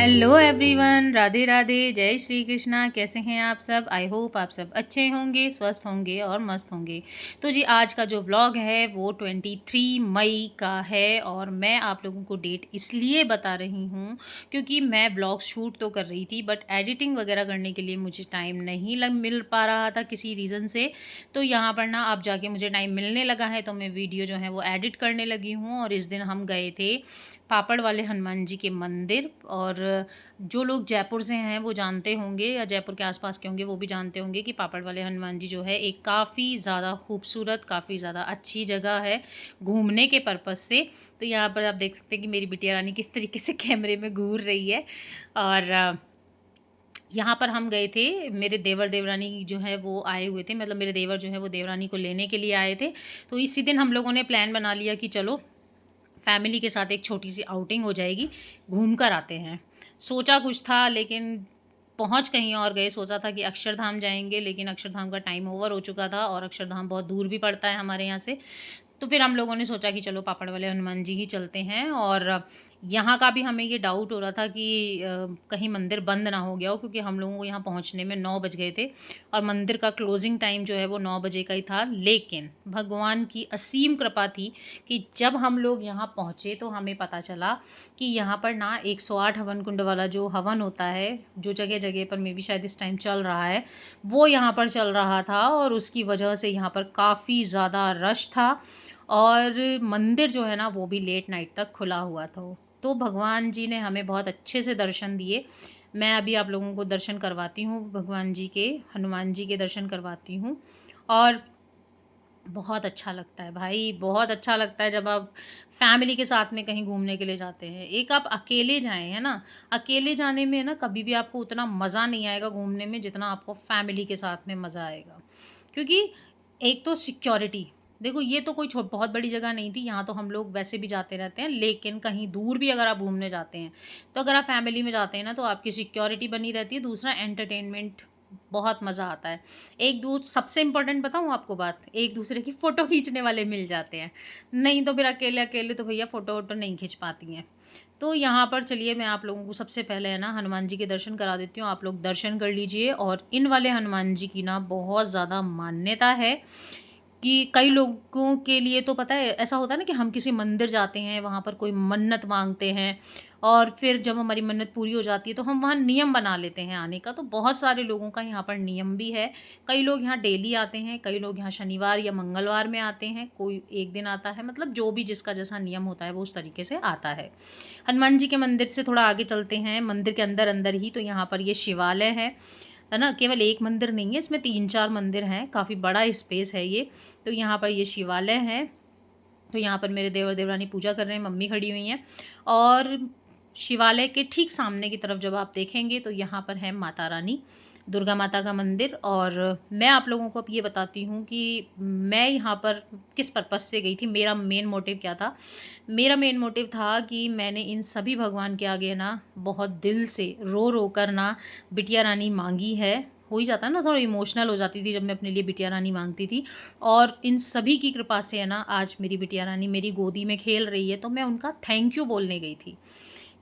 Hello everyone, Radhe Radhe, जय श्री कृष्णा। कैसे हैं आप सब? आई होप आप सब अच्छे होंगे, स्वस्थ होंगे और मस्त होंगे। तो जी आज का जो व्लॉग है वो 23 मई का है और मैं आप लोगों को डेट इसलिए बता रही हूँ क्योंकि मैं व्लॉग शूट तो कर रही थी बट एडिटिंग वगैरह करने के लिए मुझे टाइम नहीं मिल पा रहा था किसी रीज़न से। तो यहाँ पर ना अब जाके मुझे टाइम मिलने लगा है तो मैं वीडियो जो है वो एडिट करने लगी हूँ। और इस दिन हम गए थे पापड़ वाले हनुमान जी के मंदिर। और जो लोग जयपुर से हैं वो जानते होंगे या जयपुर के आसपास के होंगे वो भी जानते होंगे कि पापड़ वाले हनुमान जी जो है एक काफ़ी ज़्यादा खूबसूरत, काफ़ी ज़्यादा अच्छी जगह है घूमने के पर्पज़ से। तो यहाँ पर आप देख सकते हैं कि मेरी बिटिया रानी किस तरीके से कैमरे में घूर रही है। और यहाँ पर हम गए थे, मेरे देवर देवरानी जो है वो आए हुए थे, मतलब मेरे देवर जो है वो देवरानी को लेने के लिए आए थे। तो इसी दिन हम लोगों ने प्लान बना लिया कि चलो फैमिली के साथ एक छोटी सी आउटिंग हो जाएगी, घूम कर आते हैं। सोचा कुछ था लेकिन पहुंच कहीं और गए। सोचा था कि अक्षरधाम जाएंगे लेकिन अक्षरधाम का टाइम ओवर हो चुका था और अक्षरधाम बहुत दूर भी पड़ता है हमारे यहाँ से। तो फिर हम लोगों ने सोचा कि चलो पापड़ वाले हनुमान जी ही चलते हैं। और यहाँ का भी हमें ये डाउट हो रहा था कि कहीं मंदिर बंद ना हो गया हो, क्योंकि हम लोगों को यहाँ पहुँचने में 9 बज गए थे और मंदिर का क्लोजिंग टाइम जो है वो 9 बजे का ही था। लेकिन भगवान की असीम कृपा थी कि जब हम लोग यहाँ पहुँचे तो हमें पता चला कि यहाँ पर ना 108 हवन कुंड वाला जो हवन होता है, जो जगह जगह पर मे भी शायद इस टाइम चल रहा है, वो यहाँ पर चल रहा था। और उसकी वजह से यहाँ पर काफ़ी ज़्यादा रश था और मंदिर जो है ना वो भी लेट नाइट तक खुला हुआ था। तो भगवान जी ने हमें बहुत अच्छे से दर्शन दिए। मैं अभी आप लोगों को दर्शन करवाती हूँ भगवान जी के, हनुमान जी के दर्शन करवाती हूँ। और बहुत अच्छा लगता है भाई, बहुत अच्छा लगता है जब आप फैमिली के साथ में कहीं घूमने के लिए जाते हैं। एक आप अकेले जाएँ, है ना? अकेले जाने में ना कभी भी आपको उतना मज़ा नहीं आएगा घूमने में जितना आपको फैमिली के साथ में मज़ा आएगा। क्योंकि एक तो सिक्योरिटी, देखो ये तो कोई बहुत बड़ी जगह नहीं थी, यहाँ तो हम लोग वैसे भी जाते रहते हैं, लेकिन कहीं दूर भी अगर आप घूमने जाते हैं तो अगर आप फैमिली में जाते हैं ना तो आपकी सिक्योरिटी बनी रहती है। दूसरा एंटरटेनमेंट, बहुत मज़ा आता है। सबसे इम्पोर्टेंट बताऊँ आपको बात, एक दूसरे की फ़ोटो खींचने वाले मिल जाते हैं। नहीं तो फिर अकेले-अकेले तो भैया फ़ोटो-वोटो नहीं खींच पाती हैं। तो यहाँ पर चलिए मैं आप लोगों को सबसे पहले है ना हनुमान जी के दर्शन करा देती हूँ। आप लोग दर्शन कर लीजिए। और इन वाले हनुमान जी की ना बहुत ज़्यादा मान्यता है कि कई लोगों के लिए तो पता है ऐसा होता है ना कि हम किसी मंदिर जाते हैं, वहाँ पर कोई मन्नत मांगते हैं और फिर जब हमारी मन्नत पूरी हो जाती है तो हम वहाँ नियम बना लेते हैं आने का। तो बहुत सारे लोगों का यहाँ पर नियम भी है। कई लोग यहाँ डेली आते हैं, कई लोग यहाँ शनिवार या मंगलवार में आते हैं, कोई एक दिन आता है, मतलब जो भी जिसका जैसा नियम होता है वो उस तरीके से आता है। हनुमान जी के मंदिर से थोड़ा आगे चलते हैं, मंदिर के अंदर अंदर ही तो यहाँ पर ये शिवालय है ना? केवल एक मंदिर नहीं है, इसमें 3-4 मंदिर हैं, काफ़ी बड़ा स्पेस है ये। तो यहाँ पर ये शिवालय है। तो यहाँ पर मेरे देवर देवरानी पूजा कर रहे हैं, मम्मी खड़ी हुई हैं। और शिवालय के ठीक सामने की तरफ जब आप देखेंगे तो यहाँ पर है माता रानी, दुर्गा माता का मंदिर। और मैं आप लोगों को अब ये बताती हूँ कि मैं यहाँ पर किस पर्पज़ से गई थी, मेरा मेन मोटिव क्या था। मेरा मेन मोटिव था कि मैंने इन सभी भगवान के आगे ना बहुत दिल से रो रो कर ना बिटिया रानी मांगी है। हो ही जाता है ना, थोड़ा इमोशनल हो जाती थी जब मैं अपने लिए बिटिया रानी मांगती थी। और इन सभी की कृपा से है ना आज मेरी बिटिया रानी मेरी गोदी में खेल रही है, तो मैं उनका थैंक यू बोलने गई थी।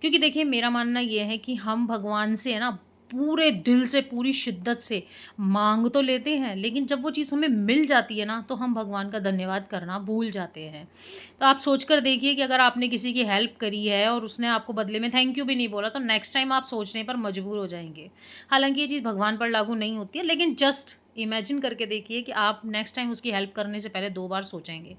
क्योंकि देखिए मेरा मानना ये है कि हम भगवान से है ना पूरे दिल से, पूरी शिद्दत से मांग तो लेते हैं, लेकिन जब वो चीज़ हमें मिल जाती है ना तो हम भगवान का धन्यवाद करना भूल जाते हैं। तो आप सोच कर देखिए कि अगर आपने किसी की हेल्प करी है और उसने आपको बदले में थैंक यू भी नहीं बोला तो नेक्स्ट टाइम आप सोचने पर मजबूर हो जाएंगे। हालांकि ये चीज़ भगवान पर लागू नहीं होती है, लेकिन जस्ट इमेजिन करके देखिए कि आप नेक्स्ट टाइम उसकी हेल्प करने से पहले 2 बार सोचेंगे।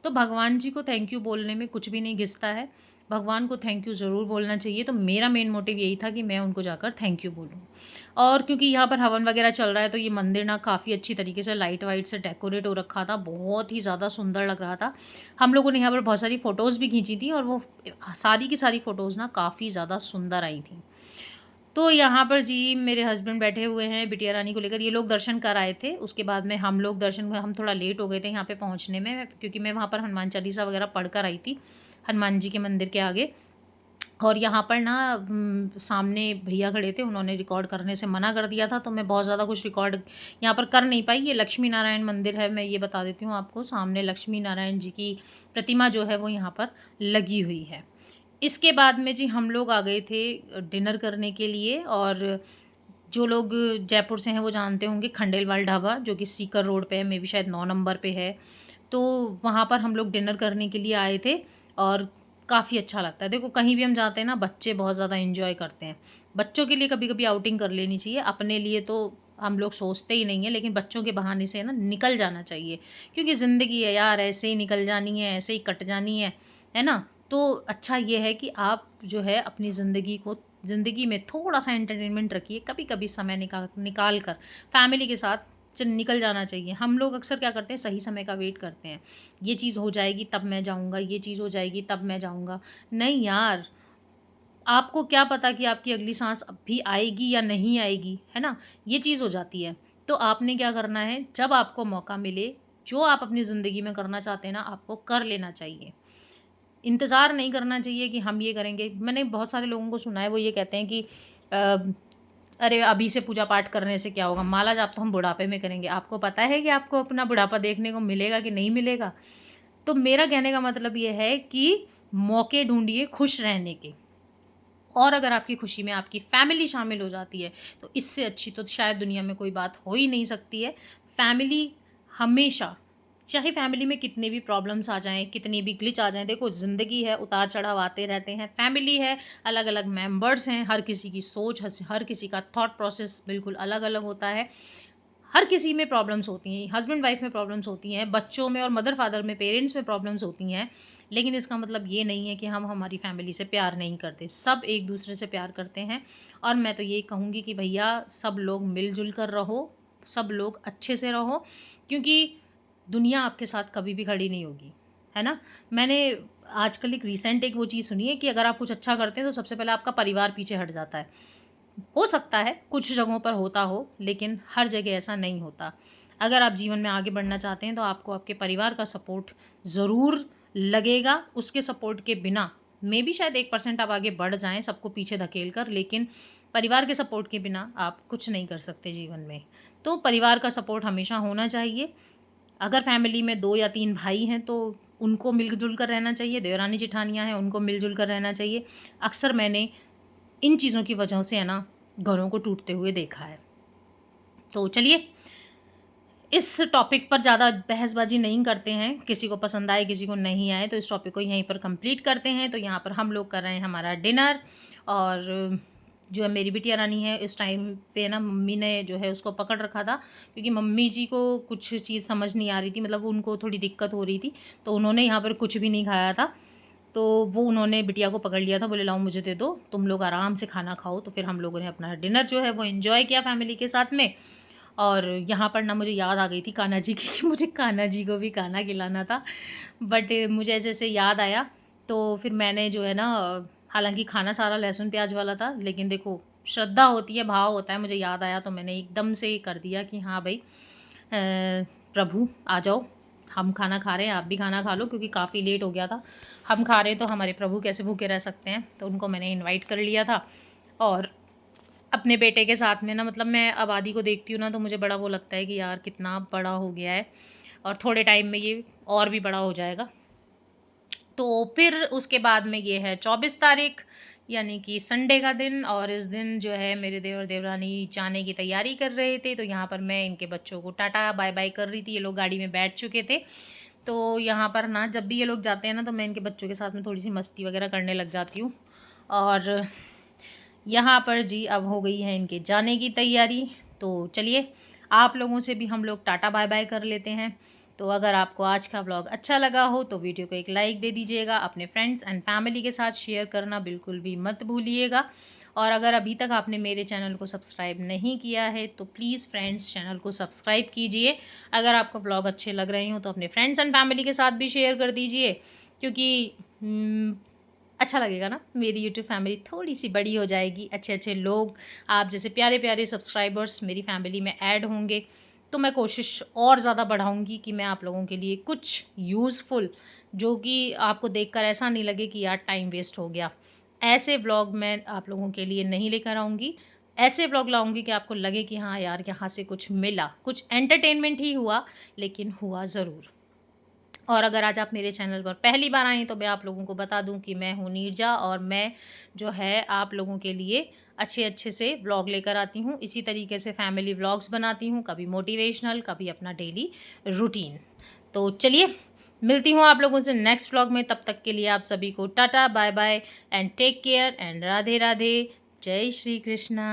तो भगवान जी को थैंक यू बोलने में कुछ भी नहीं घिसता है, भगवान को थैंक यू ज़रूर बोलना चाहिए। तो मेरा मेन मोटिव यही था कि मैं उनको जाकर थैंक यू बोलूँ। और क्योंकि यहाँ पर हवन वगैरह चल रहा है तो ये मंदिर ना काफ़ी अच्छी तरीके से लाइट वाइट से डेकोरेट हो रखा था, बहुत ही ज़्यादा सुंदर लग रहा था। हम लोगों ने यहाँ पर बहुत सारी फ़ोटोज़ भी खींची थी और वो सारी की सारी फ़ोटोज़ ना काफ़ी ज़्यादा सुंदर आई थी। तो यहाँ पर जी मेरे हस्बैंड बैठे हुए हैं बिटिया रानी को लेकर, ये लोग दर्शन कर आए थे। उसके बाद में हम लोग दर्शन में हम थोड़ा लेट हो गए थे यहाँ पे पहुँचने में, क्योंकि मैं वहाँ पर हनुमान चालीसा वगैरह पढ़ कर आई थी हनुमान जी के मंदिर के आगे। और यहाँ पर ना सामने भैया खड़े थे, उन्होंने रिकॉर्ड करने से मना कर दिया था, तो मैं बहुत ज़्यादा कुछ रिकॉर्ड यहाँ पर कर नहीं पाई। ये लक्ष्मी नारायण मंदिर है, मैं ये बता देती हूँ आपको, सामने लक्ष्मी नारायण जी की प्रतिमा जो है वो यहाँ पर लगी हुई है। इसके बाद में जी हम लोग आ गए थे डिनर करने के लिए। और जो लोग जयपुर से हैं वो जानते होंगे खंडेलवाल ढाबा, जो कि सीकर रोड पे है, मे बी शायद 9 नंबर पे है। तो वहाँ पर हम लोग डिनर करने के लिए आए थे और काफ़ी अच्छा लगता है। देखो कहीं भी हम जाते हैं ना, बच्चे बहुत ज़्यादा एंजॉय करते हैं। बच्चों के लिए कभी कभी आउटिंग कर लेनी चाहिए, अपने लिए तो हम लोग सोचते ही नहीं है, लेकिन बच्चों के बहाने से ना निकल जाना चाहिए। क्योंकि ज़िंदगी है यार, ऐसे ही निकल जानी है, ऐसे ही कट जानी है ना। तो अच्छा ये है कि आप जो है अपनी ज़िंदगी में थोड़ा-सा एंटरटेनमेंट रखिए, कभी-कभी समय निकाल कर फैमिली के साथ निकल जाना चाहिए। हम लोग अक्सर क्या करते हैं, सही समय का वेट करते हैं। ये चीज़ हो जाएगी तब मैं जाऊँगा, ये चीज़ हो जाएगी तब मैं जाऊँगा। नहीं यार, आपको क्या पता कि आपकी अगली साँस अब भी आएगी या नहीं आएगी, है ना? ये चीज़ हो जाती है। तो आपने क्या करना है, जब आपको मौका मिले, जो आप अपनी ज़िंदगी में करना चाहते हैं ना, आपको कर लेना चाहिए। इंतज़ार नहीं करना चाहिए कि हम ये करेंगे। मैंने बहुत सारे लोगों को सुना है, वो ये कहते हैं कि अ, अरे अभी से पूजा पाठ करने से क्या होगा, माला जाप तो हम बुढ़ापे में करेंगे। आपको पता है कि आपको अपना बुढ़ापा देखने को मिलेगा कि नहीं मिलेगा? तो मेरा कहने का मतलब ये है कि मौके ढूँढिए खुश रहने के। और अगर आपकी खुशी में आपकी फैमिली शामिल हो जाती है, तो इससे अच्छी तो शायद दुनिया में कोई बात हो ही नहीं सकती है। फैमिली हमेशा, चाहे फैमिली में कितने भी प्रॉब्लम्स आ जाएँ, कितने भी ग्लिच आ जाएँ, देखो ज़िंदगी है, उतार-चढ़ाव आते रहते हैं। फैमिली है, अलग-अलग मेंबर्स हैं, हर किसी की सोच, हर किसी का थॉट प्रोसेस बिल्कुल अलग-अलग होता है। हर किसी में प्रॉब्लम्स होती हैं, हस्बैंड वाइफ में प्रॉब्लम्स होती हैं, बच्चों में और मदर फादर में, पेरेंट्स में प्रॉब्लम्स होती हैं। लेकिन इसका मतलब ये नहीं है कि हम हमारी फैमिली से प्यार नहीं करते, सब एक दूसरे से प्यार करते हैं। और मैं तो यही कहूँगी कि भैया सब लोग मिल-जुल कर रहो, सब लोग अच्छे से रहो, क्योंकि दुनिया आपके साथ कभी भी खड़ी नहीं होगी, है ना? मैंने आजकल एक वो चीज़ सुनी है कि अगर आप कुछ अच्छा करते हैं तो सबसे पहले आपका परिवार पीछे हट जाता है। हो सकता है कुछ जगहों पर होता हो, लेकिन हर जगह ऐसा नहीं होता। अगर आप जीवन में आगे बढ़ना चाहते हैं तो आपको आपके परिवार का सपोर्ट ज़रूर लगेगा। उसके सपोर्ट के बिना मे बी शायद 1% आप आगे बढ़ जाएँ सबको पीछे धकेल कर, लेकिन परिवार के सपोर्ट के बिना आप कुछ नहीं कर सकते जीवन में। तो परिवार का सपोर्ट हमेशा होना चाहिए। अगर फैमिली में 2 या 3 भाई हैं तो उनको मिल-जुल कर रहना चाहिए, देवरानी-जेठानियाँ हैं उनको मिल-जुल कर रहना चाहिए। अक्सर मैंने इन चीज़ों की वजह से है ना, घरों को टूटते हुए देखा है। तो चलिए, इस टॉपिक पर ज़्यादा बहसबाजी नहीं करते हैं, किसी को पसंद आए, किसी को नहीं आए, तो इस टॉपिक को यहीं पर कंप्लीट करते हैं। तो यहाँ पर हम लोग कर रहे हैं हमारा डिनर। और जो है मेरी बिटिया रानी है, इस टाइम पे ना मम्मी ने जो है उसको पकड़ रखा था, क्योंकि मम्मी जी को कुछ चीज़ समझ नहीं आ रही थी, मतलब उनको थोड़ी दिक्कत हो रही थी, तो उन्होंने यहाँ पर कुछ भी नहीं खाया था। तो वो उन्होंने बिटिया को पकड़ लिया था, बोले लाओ मुझे दे दो, तुम लोग आराम से खाना खाओ। तो फिर हम लोगों ने अपना डिनर जो है वो एन्जॉय किया फैमिली के साथ में। और यहाँ पर ना मुझे याद आ गई थी कान्हा जी की कि मुझे कान्हा जी को भी खाना खिलाना था। बट मुझे जैसे याद आया, तो फिर मैंने जो है ना, हालाँकि खाना सारा लहसुन प्याज वाला था, लेकिन देखो श्रद्धा होती है, भाव होता है, मुझे याद आया तो मैंने एकदम से कर दिया कि हाँ भई, प्रभु आ जाओ, हम खाना खा रहे हैं, आप भी खाना खा लो, क्योंकि काफ़ी लेट हो गया था। हम खा रहे हैं तो हमारे प्रभु कैसे भूखे रह सकते हैं। तो उनको मैंने इनवाइट कर लिया था। और अपने बेटे के साथ में ना, मतलब मैं अब आदि को देखती हूँ ना, तो मुझे बड़ा वो लगता है कि यार कितना बड़ा हो गया है, और थोड़े टाइम में ये और भी बड़ा हो जाएगा। तो फिर उसके बाद में ये है 24 तारीख, यानी कि संडे का दिन। और इस दिन जो है मेरे देवर देवरानी जाने की तैयारी कर रहे थे, तो यहाँ पर मैं इनके बच्चों को टाटा बाय बाय कर रही थी। ये लोग गाड़ी में बैठ चुके थे। तो यहाँ पर ना जब भी ये लोग जाते हैं ना, तो मैं इनके बच्चों के साथ में थोड़ी सी मस्ती वगैरह करने लग जाती हूँ। और यहाँ पर जी अब हो गई है इनके जाने की तैयारी। तो चलिए, आप लोगों से भी हम लोग टाटा बाय बाय कर लेते हैं। तो अगर आपको आज का व्लॉग अच्छा लगा हो तो वीडियो को एक लाइक दे दीजिएगा, अपने फ्रेंड्स एंड फैमिली के साथ शेयर करना बिल्कुल भी मत भूलिएगा। और अगर अभी तक आपने मेरे चैनल को सब्सक्राइब नहीं किया है तो प्लीज़ फ्रेंड्स चैनल को सब्सक्राइब कीजिए। अगर आपको व्लॉग अच्छे लग रहे हो तो अपने फ्रेंड्स एंड फैमिली के साथ भी शेयर कर दीजिए, क्योंकि अच्छा लगेगा ना, मेरी यूट्यूब फैमिली थोड़ी-सी बड़ी हो जाएगी, अच्छे-अच्छे लोग, आप जैसे प्यारे-प्यारे सब्सक्राइबर्स मेरी फैमिली में ऐड होंगे, तो मैं कोशिश और ज़्यादा बढ़ाऊँगी कि मैं आप लोगों के लिए कुछ यूज़फुल, जो कि आपको देखकर ऐसा नहीं लगे कि यार टाइम वेस्ट हो गया, ऐसे व्लॉग मैं आप लोगों के लिए नहीं लेकर आऊँगी। ऐसे व्लॉग लाऊँगी कि आपको लगे कि हाँ यार, यहाँ से कुछ मिला, कुछ एंटरटेनमेंट ही हुआ, लेकिन हुआ ज़रूर। और अगर आज आप मेरे चैनल पर पहली बार आए हैं तो मैं आप लोगों को बता दूं कि मैं हूं नीरजा, और मैं जो है आप लोगों के लिए अच्छे अच्छे से व्लॉग लेकर आती हूं। इसी तरीके से फैमिली व्लॉग्स बनाती हूं, कभी मोटिवेशनल, कभी अपना डेली रूटीन। तो चलिए, मिलती हूँ आप लोगों से नेक्स्ट व्लॉग में। तब तक के लिए आप सभी को tata bye bye and take care एंड राधे राधे। जय श्री कृष्णा।